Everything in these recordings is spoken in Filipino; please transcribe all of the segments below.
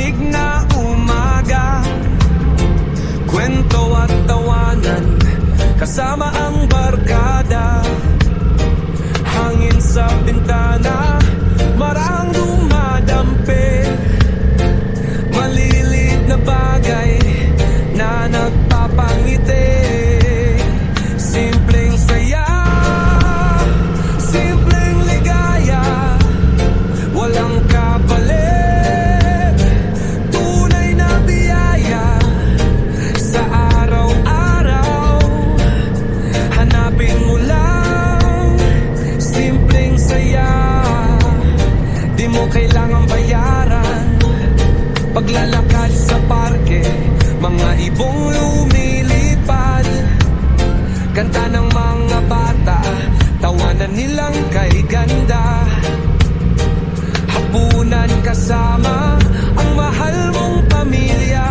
malamig na umaga, kwento at tawanan kasama ang barkada. Hangin sa bintana, marang dumadampi, maliliit na bagay na nagpapangiti. Simpleng saya, simpleng ligaya, walang kapalit, tunay na biyaya. Sa araw-araw, hanapin mo lang simpleng saya. Di mo kailangang bayaran. Paglalakad sa parke, mga ibong lumilipad, kanta ng mga bata, tawanan nilang kay ganda. Hapunan kasama ang mahal mong pamilya,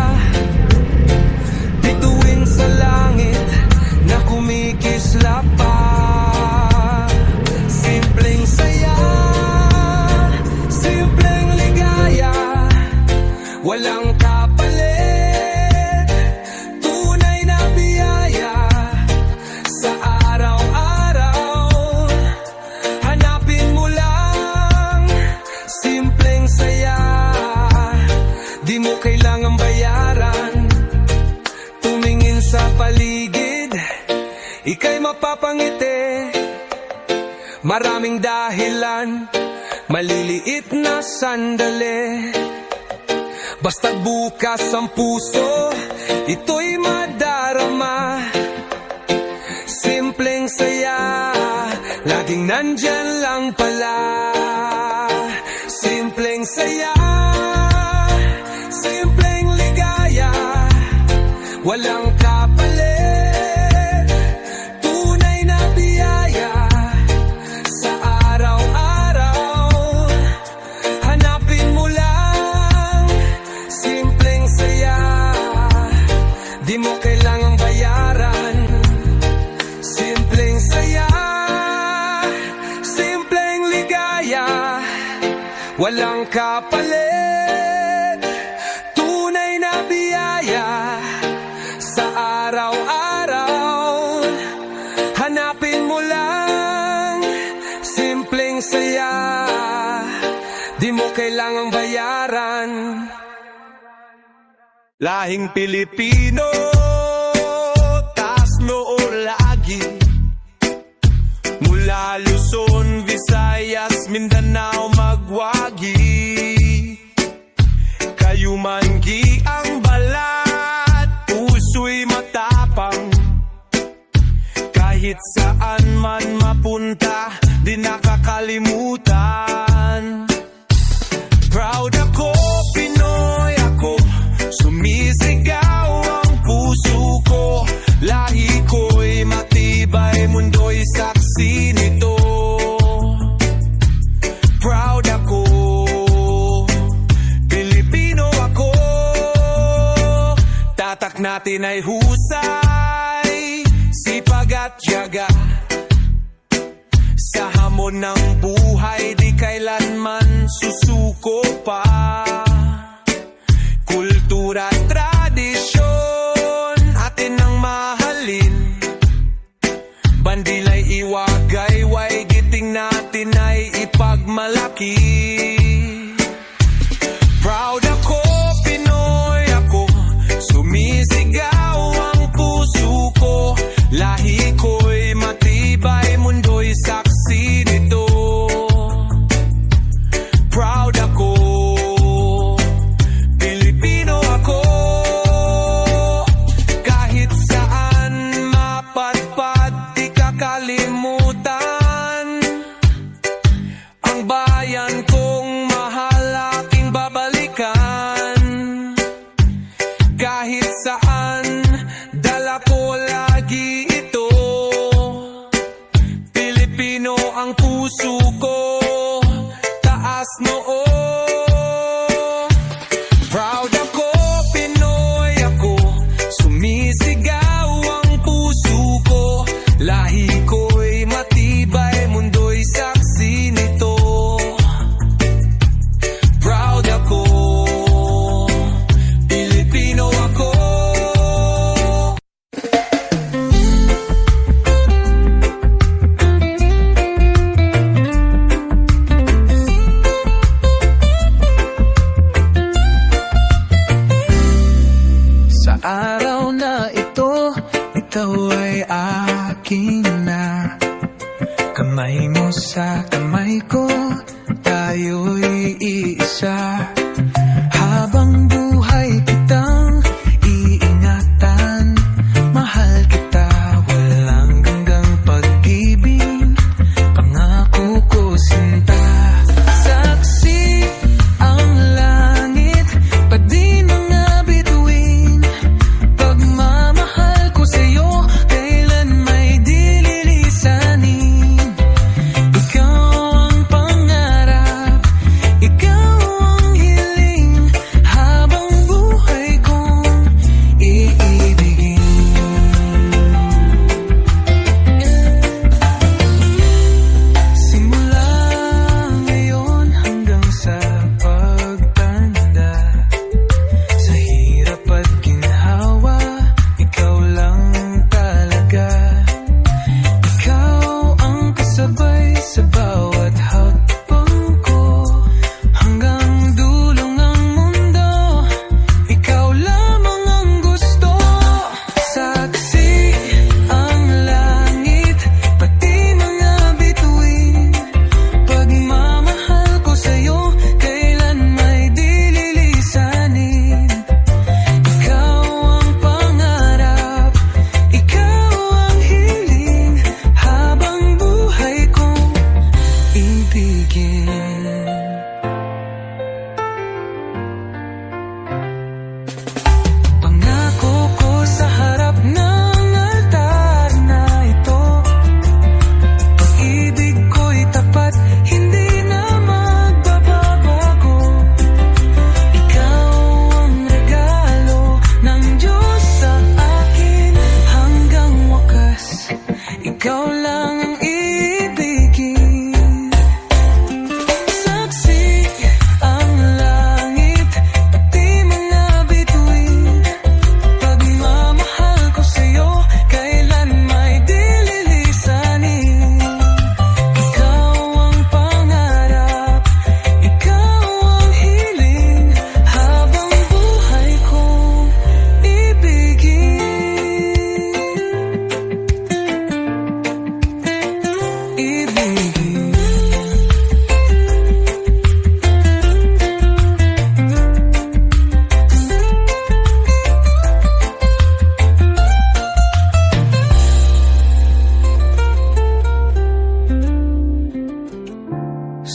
bituin sa langit na kumikislap pa. Simpleng saya, simpleng ligaya, walang kapalit, tunay na biyaya. Sa araw-araw, hanapin mo lang simpleng saya. Di mo kailangang bayaran. Tumingin sa paligid, ika'y mapapangiti. Maraming dahilan, maliliit na sandali. Basta bukas ang puso, ito'y madarama. Simpleng saya, laging nandyan lang pala. Simpleng saya, simpleng ligaya, walang kapalit, tunay na biyaya. Sa araw-araw, hanapin mo lang simpleng saya. Di mo kailangang bayaran. Simpleng saya, simpleng ligaya, walang kapalit, tunay na biyaya. Sa araw-araw, hanapin mo lang simpleng saya. Di mo kailangang bayaran. Lahing Pilipino, taas noo lagi. Mula Luzon, Visayas, Mindanao, Magwagi. Kayo man gi ang balat, puso'y matapang. Kahit saan man mapunta, di nakakalimutan. Proud ako, Pinoy ako, sumisigaw ang puso ko. Lahi ko'y matibay, mundo'y saksi nito. Proud ako, Pilipino ako. Tatak natin ay husay, sipag at tiyaga. Sa hamon ng buhay, di kailanman susuko pa. Kultura at tradisyon, atin ang mahalin. Bandilay iwagay, way giting natin ay ipagmalaki. Proud ako, Pinoy ako, sumisigaw ang puso ko. Lahi ko'y matibay, mundo'y saksi nito. Proud ako, Kamay mo sa kamay ko, tayo'y iisa. Habang buhay kitang iingatan, mahal kita, walang hanggang pag-ibig, pangako ko sinta. Saksi ang langit, pati mga bituin, pagmamahal ko sa'yo, kailan may di lilisanin. Ikaw ang pangarap, ikaw ang hiling, habang buhay kong iibigin. Simula ngayon hanggang sa pagtanda, sa hirap at ginhawa, ikaw lang talaga. Ikaw ang kasabay sa bawat hakbang ko, hanggang dulo ng mundo, ikaw lamang ang gusto. Saksi ang langit, pati mga bituin, pagmamahal ko sa'yo, kailan may di lilisanin. Ikaw ang pangarap, ikaw ang hiling, habang buhay kong ibigin. Pangako ko sa harap ng altar na ito, pag-ibig ko'y tapat, hindi na magbabago. Ikaw ang regalo ng Diyos sa akin, hanggang wakas, ikaw lang ang ibigin. Saksi ang langit, pati mga bituin, pagmamahal ko sa'yo, kailan may di lilisanin. Ikaw ang pangarap, ikaw ang hiling, habang buhay kong ibigin. Ibigin.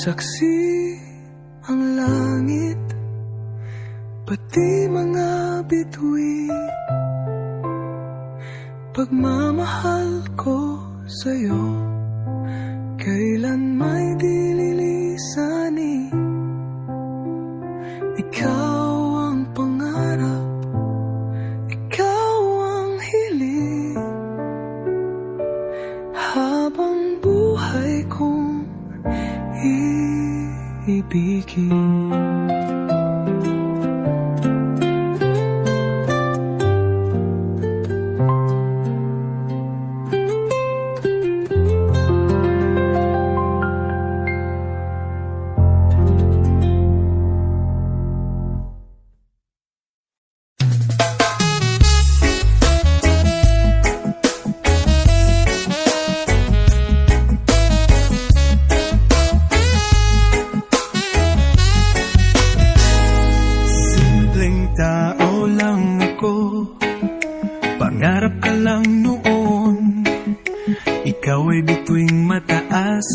Saksi ang langit, pati mga bituin, pagmamahal ko sa'yo, kailan may di lilisanin. Ikaw ang pangarap, ikaw ang hiling, habang buhay kong iibigin. Simpleng tao lang ako, pangarap ka lang noon. Ikaw ay bituing mataas,